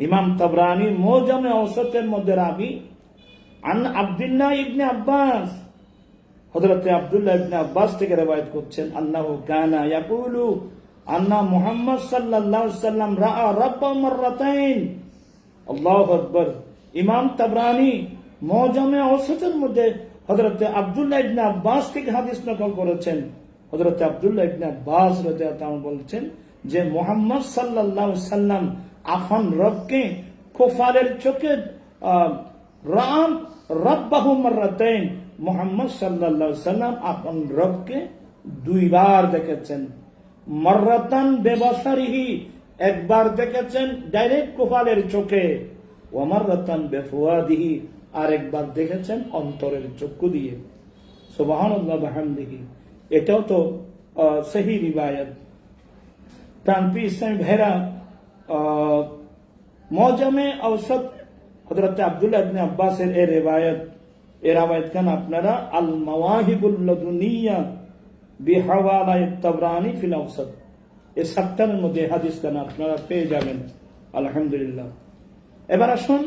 ইমাম তাবরানি মুজামে আওসাতের মধ্যে রাবি আন আব্দুল্লাহ ইবনে আব্বাস, হযরত আব্দুল্লাহ ইবনে আব্বাস থেকে রওয়ায়াত করছেন, আন্নাহু কানা ইয়াকুলু আন্না মুহাম্মদ সাল্লাল্লাহু আলাইহি ওয়াসাল্লাম রাআ রাব্বাহু মাররাতাইন। আল্লাহু আকবার। ইমাম তাবরানি মুজামে আওসাতের মধ্যে হযরত আব্দুল্লাহ ইবনে আব্বাস থেকে হাদিস নকল করেছেন। হযরত আব্দুল্লাহ ইবনে আব্বাস রাদিয়াল্লাহু আনহু বলছেন যে মুহাম্মদ সাল্লাল্লাহু আলাইহি ওয়াসাল্লাম আফান রবকে কুফারের চোখে রাম রাব্বাহু মাররাতাইন, মুহাম্মদ সাল্লাল্লাহু আলাইহি ওয়াসাল্লাম আফান রবকে দুইবার দেখেছেন। মাররাতান বিবাসারিহি, একবার দেখেছেন ডাইরেক্ট কুফারের চোখে, ওয়া মাররাতান বিফুয়াদিহি, আর একবার দেখেছেন অন্তরের চক্ষু দিয়ে। সুবহানাল্লাহ ওয়া বিহামদিহি। এটাও তো সহি রিওয়ায়াত। প্রাণপ্রিয় ইসলামী ভাইরা, মুজামে আওসাত হযরত আব্দুল্লাহ ইবনে আব্বাসের এই রিওয়ায়াত খান আপনারা আল মাওয়াহিবুল লদুনিয়া বিহাওয়ালাই তাবরানি ফিল আওসাত, এই সাতটার মধ্যে হাদিস খান আপনারা পেয়ে যাবেন আলহামদুলিল্লাহ। এবার আসুন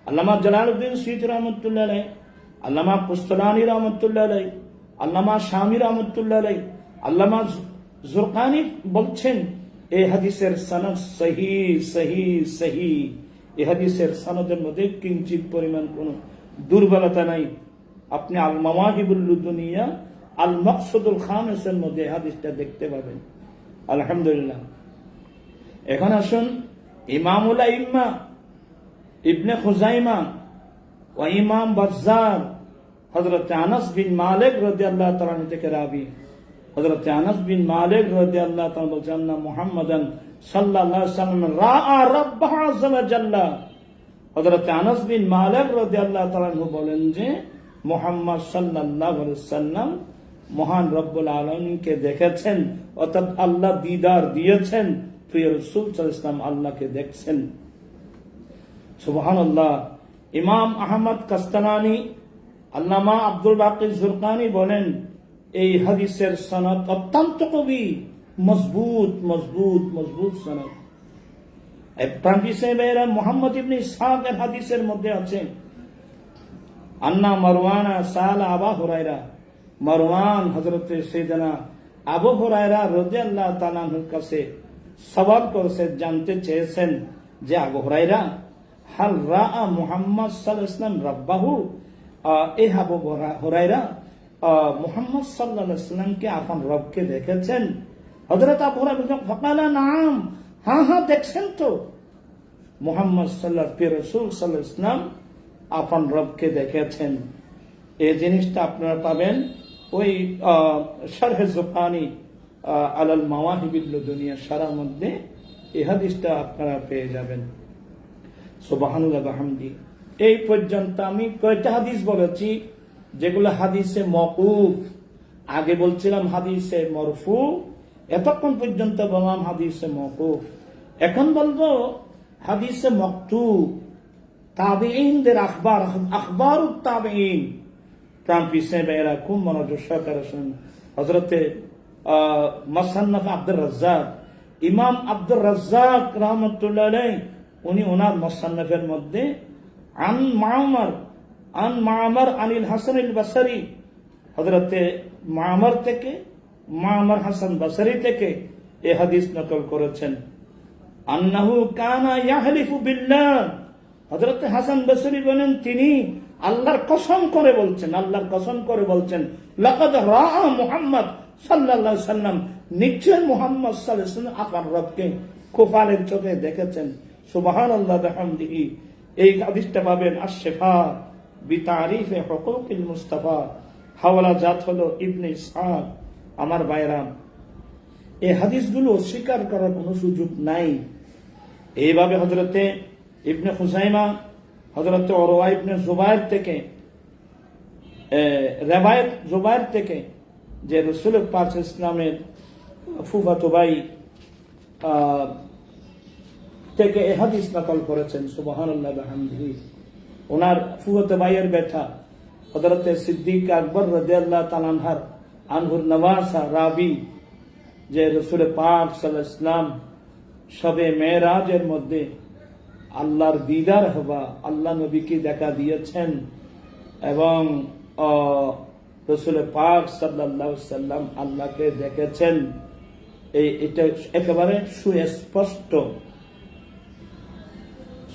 আল্লামা জালালউদ্দিন সুয়ুতী রাহমাতুল্লাহ আলাইহি, আল্লামা কুস্তালানি রাহমাতুল্লাহ আলাইহি, আল্লামা শামী রাহমাতুল্লাহ আলাইহি, আল্লামা জুরকানি বলছেন এই হাদিসের সনদ সহি সহি সহি। এই হাদিসের সনদের মধ্যে কিঞ্চিত পরিমাণ কোনো দুর্বলতা নাই। আপনি আল মাওয়াহিবুল লুদুনিয়া আল মাকসুদুল খামিসের মধ্যে হাদিসটা দেখতে পাবেন আলহামদুলিল্লাহ। এখন আসুন ইমামুল আইম্মা ইবনে খুজাইমা ও ইমাম বাজ্জার হযরত আনাস বিন মালিক রাদিয়াল্লাহু তাআলা আনহু থেকে রাবি, হযরত আনাস বিন মালিক রাদিয়াল্লাহু তাআলা বলেন না মুহাম্মাদান সাল্লাল্লাহু আলাইহি ওয়াসাল্লাম রাআ রাব্বাহু আযজা ওয়া জাল্লা। হযরত আনাস বিন মালিক রাদিয়াল্লাহু তাআলা আনহু বলেন যে মুহাম্মদ সাল্লাল্লাহু আলাইহি ওয়াসাল্লাম মহান রব্বুল আলামিনকে দেখেছেন, অর্থাৎ আল্লাহ দিদার দিয়েছেন। প্রিয় রাসূল সাল্লাল্লাহু আলাইহি ওয়াসাল্লাম আল্লাহকে দেখছেন। সুবহানাল্লাহ। ইমাম আহমদ কাস্তালানি, আল্লামা আব্দুল বাকির জুরকানি বলেন এই হাদিসের সনদ অত্যন্ত কবি, মজবুত মজবুত মজবুত সনদ। মুহাম্মদ ইবনে ইসহাক এর হাদিসের মধ্যে আছে আন্না মারওয়ানা সালা আবু হুরায়রা, মারওয়ান হযরত সাইয়েদনা আবু হুরায়রা রাদিয়াল্লাহু তাআলা আনহুর কাছে সওয়াল করেছে, জানতে চেয়েছেন যে আবু হুরায়রা হাল রাআ মুহাম্মদ সাল্লাল্লাহু আলাইহি ওয়াসাল্লাম রাব্বাহু, এই আবু হুরায়রা মুহাম্মদ সাল্লাল্লাহু আলাইহি ওয়াসাল্লামকে আপন রবকে দেখেছেন? হযরত আবু হুরায়রা বলেন ফাকালা নাম, হ্যাঁ হ্যাঁ দেখছেন তো। মুহাম্মদ রাসূল সাল্লাল্লাহু আলাইহি ওয়াসাল্লাম আপন রবকে দেখেছেন। এই জিনিসটা আপনারা পাবেন ওই শরহে জুরকানি আলাল মাওয়াহিবিল লুদুনিয়া শরহের মধ্যে এই হাদিসটা আপনারা পেয়ে যাবেন। সুবহানাল্লাহ ওয়া বিহামদি। এই পর্যন্ত আমি কয়টা হাদিস বলেছি যেগুলো হাদিসে মওকুফ, আগে বলছিলাম হাদিসে মরফু, এতক্ষণ পর্যন্ত বললাম হাদিসে মওকুফ। এখন বলবো হাদিসে মাকতুব, তাবেঈনদের আখবার, আখবারুত তাবেঈন। প্রাণপ্রিয় ভাইয়েরা খুব মনোযোগ সহকারে শুনুন। হযরতে মুসান্নাফ আব্দুর রাজ্জাক, ইমাম আব্দুর রাজ্জাক রাহমাতুল্লাহ আলাইহি, উনি ওনার মুসান্নাফের মধ্যে আন মা'মার আনিল হাসান আল বসরি, হযরতে মা'মার থেকে, মা'মার হাসান বসরি থেকে এই হাদিস নকল করেছেন। আন্নাহু কানা ইয়াহলিফু বিল্লাহ, হযরতে হাসান বসরি বলেন তিনি আল্লাহর কসম করে বলছেন, আল্লাহর কসম করে বলছেন, লাকাদ রাআ মুহাম্মদ সাল্লাল্লাহু আলাইহি ওয়াসাল্লাম, নিশ্চয় মুহাম্মদ সাল্লাল্লাহু আলাইহি ওয়াসাল্লাম আপনার রবকে কুফারের চোখে দেখেছেন। সুবহানাল্লাহ ওয়া বিহামদিহি। এই হাদিসটা পাবেন আশ-শিফা বিতারিফে হুকুকিল মুস্তাফা, হাওয়ালা জাত হলো ইবনে ইসহাক। আমার ভাইরা, এই হাদিসগুলো অস্বীকার করার কোনো সুযোগ নাই। এইভাবে হযরতে ইবনে খুজাইমা হযরতে উরওয়া ইবনে জুবায়ের থেকে রেবায়েত জুবায়ের থেকে যে রাসূল পাক ইসলামের ফুফাতো ভাই থেকে এই হাদিস নকল করেছেন। সুবহানাল্লাহ ওয়া বিহামদিহি। ওনার ফুফাতো ভাইয়ের বেটা হযরতে সিদ্দিক আকবর রাদিয়াল্লাহু তাআলা আনহুর নওয়াসা রাবি যে রাসূল পাক সাল্লাল্লাহু আলাইহি ওয়াসাল্লাম শবে মেরাজের মধ্যে আল্লাহর দিদার হওয়া, আল্লাহ নবীকে দেখা দিয়েছেন এবং রাসূল পাক সাল্লাল্লাহু আলাইহি ওয়াসাল্লাম আল্লাহকে দেখেছেন, এটা একেবারে সুস্পষ্ট।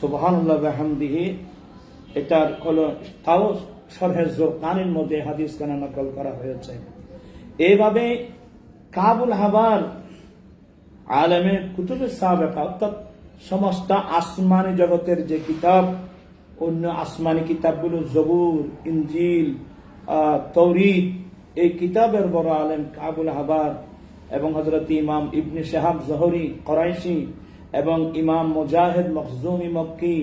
সুবহানাল্লাহ ওয়া বিহামদিহি। এটার হলো তাও শরহে জুরকানির মধ্যে হাদিস কানা নকল করা হয়েছে। এইভাবে কাবুল হাবার আলেমে কুতুবে সাবেকা অর্থাৎ সমস্ত আসমানি জগতের যে কিতাব, অন্য আসমানি কিতাবগুলো জবুর, ইনজিল, তৌরিত, এই কিতাবের বড় আলেম কাবুল হাবার এবং হযরত ইমাম ইবনে শাহাব জোহরি কুরাইশি এবং ইমাম মুজাহিদ মখজুমি মক্কি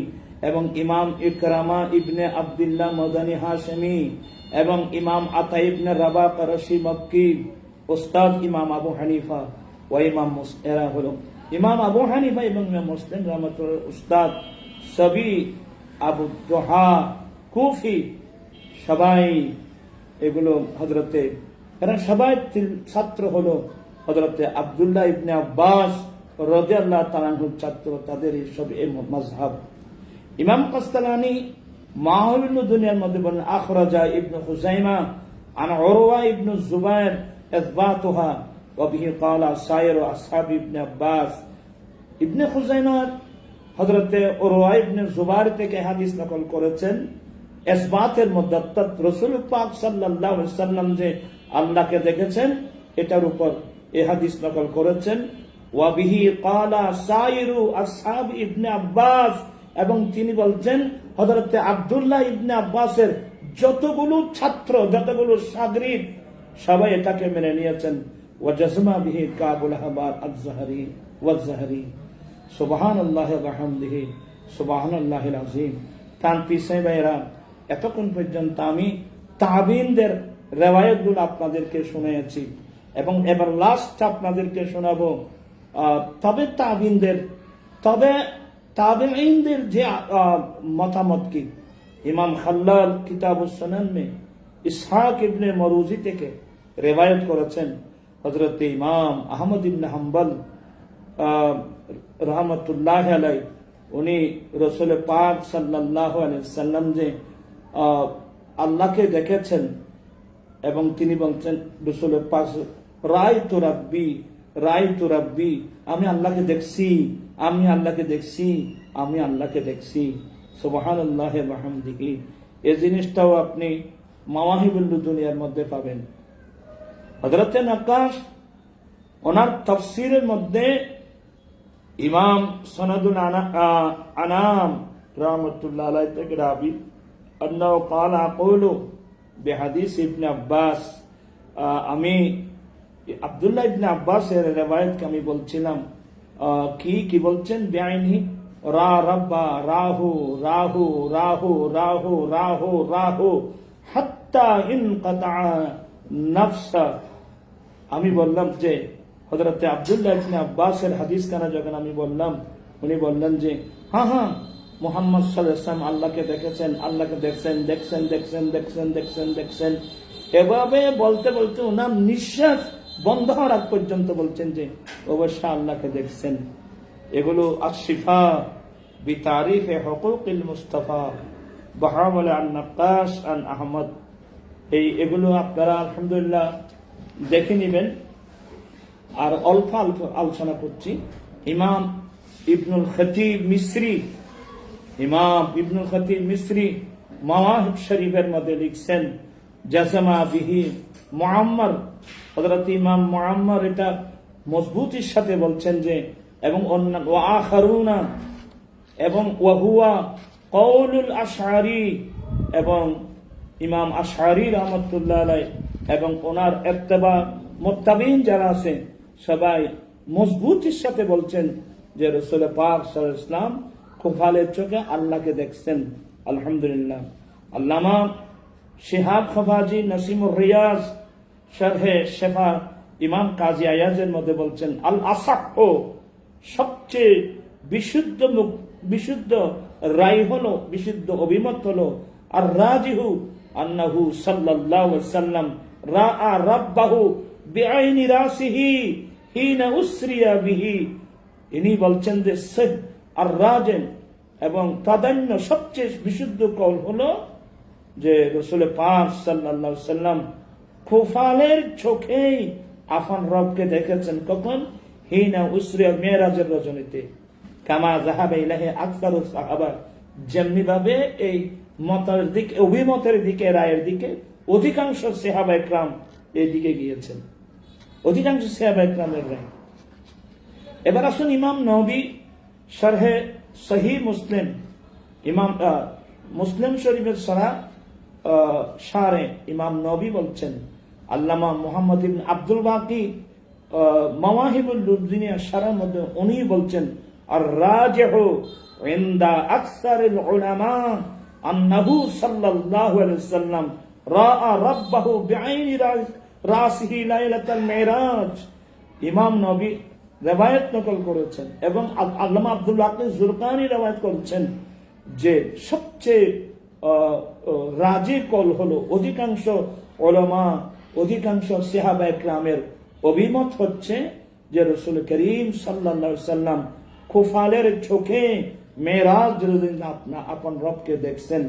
এবং ইমাম ইকরামা ইবনে আব্দুল্লাহ মদনী হাশমি এবং ইমাম আতা ইবনে রাবা করশি মক্কি, উস্তাদ ইমাম আবু হানিফা ও ইমাম এরা হলো ইমাম আবু হানিফা এবং ইমাম মুসলিম রহমতুল্লাহ উস্তাদ সবই আবু দুহা কুফি, সবাই এগুলো হযরতে এরা সবাই ছাত্র হলো হযরতে আব্দুল্লাহ ইবনে আব্বাস রাদিয়াল্লাহু তাআলা আনহুর ছাত্র। তাদের সব এই মাযহাব। ইমাম কাসতালানি মাহলুল দুনিয়ার মধ্যে বলেন আখরাজা ইবনে খুজাইমা আন উরওয়া ইবনে জুবায়ের ইসবাতুহা ওয়া বিহি ক্বালা সায়রু আসহাব ইবনে আব্বাস। ইবনে খুজাইমা হযরতে উরওয়া ইবনে জুবায়ের থেকে হাদিস নকল করেছেন ইসবাতের মধ্যে, অর্থাৎ রাসূল পাক সাল্লাল্লাহু আলাইহি ওয়াসাল্লাম যে আল্লাহকে দেখেছেন এটার উপর এই হাদিস নকল করেছেন। ওয়া বিহি ক্বালা সায়রু আসহাব ইবনে আব্বাস, এবং তিনি বলছেন হযরতে আব্দুল্লাহ ইবনে আব্বাসের যতগুলো ছাত্র, যতগুলো শাগরিদ সবাই এটাকে মেনে নিয়েছেন। ওয়া জাজমা বিহি কাবুল হাবার আয-যাহরি ওয়াজ-যাহরি। সুবহানাল্লাহি ওয়া বিহামদিহি সুবহানাল্লাহিল আযীম। তান পিছে ভাইরা, এতক্ষণ পর্যন্ত আমি তাবিনদের রিওয়ায়াতগুলো আপনাদেরকে শুনিয়েছি এবং এবার লাস্ট আপনাদেরকে শোনাবো তবে তাবেঈনদের যে মতামত কি। ইমাম খাল্লাল কিতাবুস সুনান মে ইসহাক ইবনে মরুজি থেকে রিওয়ায়াত করেছেন হযরত ইমাম আহমদ ইবনে হাম্বল রাহমাতুল্লাহি আলাইহি, উনি রাসূল পাক সাল্লাল্লাহু আলাইহি ওয়াসাল্লাম যে আল্লাহকে দেখেছেন এবং তিনি বলছেন রাসূল পাক রাআইতু রাব্বি, আমি আল্লাহকে দেখছি, আমি আল্লাহকে দেখছি, আমি আল্লাহকে দেখছি। সুবহানাল্লাহি ওয়া বিহামদিহি। এই জিনিসটাও আপনি মাওয়াহিবুল দুনিয়ার মধ্যে পাবেন। হযরত নাকাশ ওনার তাফসীরের মধ্যে ইমাম সনদুল আনাম রাহমাতুল্লাহি আলাইহি থেকে রাবি আন্নাহু ক্বালা আকুলু বিহাদিস ইবনে আব্বাস, আমি আব্দুল্লাহ ইবনে আব্বাসের রিওয়ায়াতকে আমি বলছিলাম কি বলছেন বেআইনি রাব্বা রাহু রাহু রাহু রাহু রাহু রাহু হাত্তা ইনকাতা নাফসা। আমি বললাম যে হযরত আব্দুল্লাহ ইবনে আব্বাসের হাদিস কানা যখন আমি বললাম, উনি বললেন যে হ্যাঁ মুহাম্মদ সাল্লাল্লাহু আলাইহি ওয়াসাল্লাম আল্লাহকে দেখেছেন, আল্লাহকে দেখছেন। এভাবে বলতে বলতে ওনার নিঃশ্বাস বন্ধ হওয়ার আগ পর্যন্ত বলছেন যে অবশ্যই আল্লাহকে দেখছেন। এগুলো আশিফা বিতারিফে হুকুকিল মুস্তাফা বাহাওয়াল আন নাকাশ আন আহমদ। এগুলো আপনারা আলহামদুলিল্লাহ দেখে নেবেন। আর অল্প আলোচনা করছি। ইমাম ইবনুল খতিব মিসরি মাওয়াহিব শরীফের মধ্যে লিখছেন জাজমা বিহি মুআম্মার, হযরত ইমাম মুআম্মার এটা মজবুতির সাথে বলছেন যে এবং ওয়া আখারুনা এবং ওয়া হুয়া কওলুল আশআরি, এবং ইমাম আশআরি রাহমাতুল্লাহ আলাইহি এবং ওনার ইত্তেবা মুত্তাবিন যারা আছে সবাই মজবুতির সাথে বলছেন যে রাসূল পাক সাল্লাল্লাহু আলাইহি ওয়াসাল্লাম খোফালের চোখে আল্লাহকে দেখছেন। আলহামদুলিল্লাহ। আল্লামা শিহাব খফাজি নাসিমুর রিয়াজ শারহে শেফা ইমাম কাজী আয়াজের মধ্যে বলছেন, আল আসাহ, সবচেয়ে বিশুদ্ধ রায় হলো, বিশুদ্ধ অভিমত হলো, আর রাজিহু আন্নাহু সাল্লাল্লাহু আলাইহি ওয়াসাল্লাম রাআ রাব্বাহু বিআইনি রাসিহি হিনা উসরিয়া বিহি। ইনি বলছেন যে আর রাজেন এবং প্রাধান্য সবচেয়ে বিশুদ্ধ কল হলো যে রাসূল পাক সাল্লাল্লাহু আলাইহি ওয়াসাল্লাম খোফালের চোখেই আফান রবকে দেখেছেন। কখন? হিনা উসরিয়া, মেরাজের রজনীতে। কামা যাহাবা ইলাহি আকসারুস সাহাবা, যেমনি ভাবে এই মতের দিকে, অভিমতের দিকে, রায়ের দিকে অধিকাংশ সাহাবা একরাম এই দিকে গিয়েছেন, অধিকাংশ সাহাবা একরামের রায়। এবার আসুন ইমাম নবী শারহে সহিহ মুসলিম, ইমাম মুসলিম শরীফের শারে ইমাম নবী বলছেন, আল্লামা মুহাম্মদ ইবনে আব্দুল বাকি মাওয়াহিবুল লুদ্দিনিয়া শারার মধ্যে উনি বলছেন, আর রাজিহু ইনদা আকসারিল উলামা আন্নাহু সাল্লাল্লাহু আলাইহি ওয়াসাল্লাম রাআ রাব্বাহু বিআইনি রাসিহি লাইলাতাল মিরাজ। ইমাম নবী রিওয়ায়াত নকল করেছেন এবং আল্লামা আব্দুল বাকি জুরকানি রিওয়ায়াত করেছেন যে সবচেয়ে রাজি কল হলো, অধিকাংশ উলামা, অধিকাংশ সাহাবা একরামের অভিমত হচ্ছে যে রাসূল করিম সাল্লাল্লাহু আলাইহি ওয়াসাল্লাম খোফালের চোখে মেরাজ দিন আপন রবকে দেখছেন।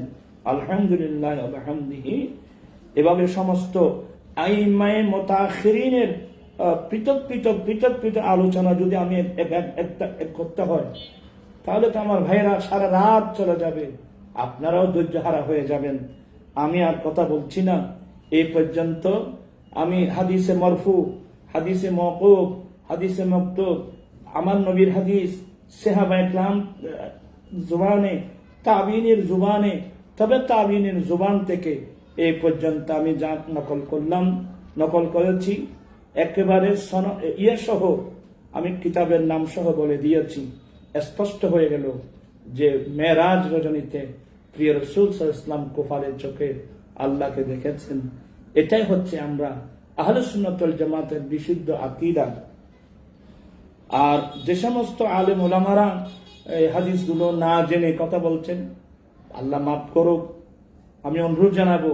আলহামদুলিল্লাহ ওয়া বিহামদিহি। এভাবে সমস্ত আইমায়ে মুতাআখিরিনের পৃথক আলোচনা যদি আমি এক করতে হয়, তাহলে তো আমার ভাইয়েরা সারা রাত চলে যাবে, আপনারাও ধৈর্যহারা হয়ে যাবেন। আমি আর কথা বলছি না। এই পর্যন্ত আমি হাদিসে মরফু, হাদিসে মওকুফ, হাদিসে মাকতুব, আমার নবীর হাদিস, সাহাবা একরাম জুবানে, তাবিনের জুবানে, তবে তাবিনের জুবান থেকে এই পর্যন্ত আমি যা নকল করেছি একেবারে সহ আমি কিতাবের নাম সহ বলে দিয়েছি। স্পষ্ট হয়ে গেল যে মেরাজ রজনীতে প্রিয় রাসূল সাল্লাল্লাহু আলাইহি ওয়াসাল্লাম খোফালের চোখে আল্লাহকে দেখেছেন। এটাই হচ্ছে আমরা আহলে সুন্নাত ওয়াল জামাতের বিশুদ্ধ আকীদা। আর যে সমস্ত আলেম ওলামারা এই হাদিসগুলো না জেনে কথা বলছেন, আল্লাহ মাফ করুক। আমি অনুরোধ জানাবো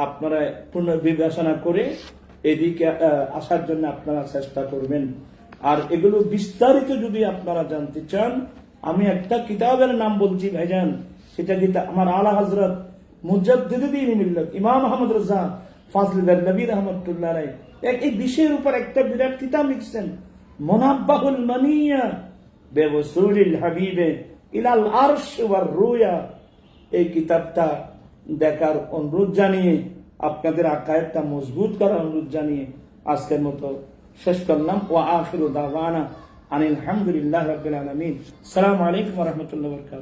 আপনারা পুনর্বিবেচনা করে এদিকে আসার জন্য আপনারা চেষ্টা করবেন। আর এগুলো বিস্তারিত যদি আপনারা জানতে চান, আমি একটা কিতাবের নাম বলছি ভাইজান, সেটা কিতাব আমার আলা হযরত মুজাদ্দিদুদ্দিন মিল্লাত ইমাম আহমদ রাজা ফাজল নবী রাহমাতুল্লাহ আলাইহি এই বিষয়ের উপর একটা বিরাট কিতাব লিখছেন, মুনাব্বাহুল মানিয়া বিউসুলিল হাবিবে ইলাল আরশ ওয়ার রুয়া। এই কিতাবটা দেখার অনুরোধ জানিয়ে, আপনাদের আকায়েদটা মজবুত করার অনুরোধ জানিয়ে আজকের মতো শেষ করলাম। ওয়া আখিরু দাওয়ানা আনিল হামদুলিল্লাহি রাব্বিল আলামিন। আসসালামু আলাইকুম ওয়া রাহমাতুল্লাহি ওয়া বারাকাতুহু।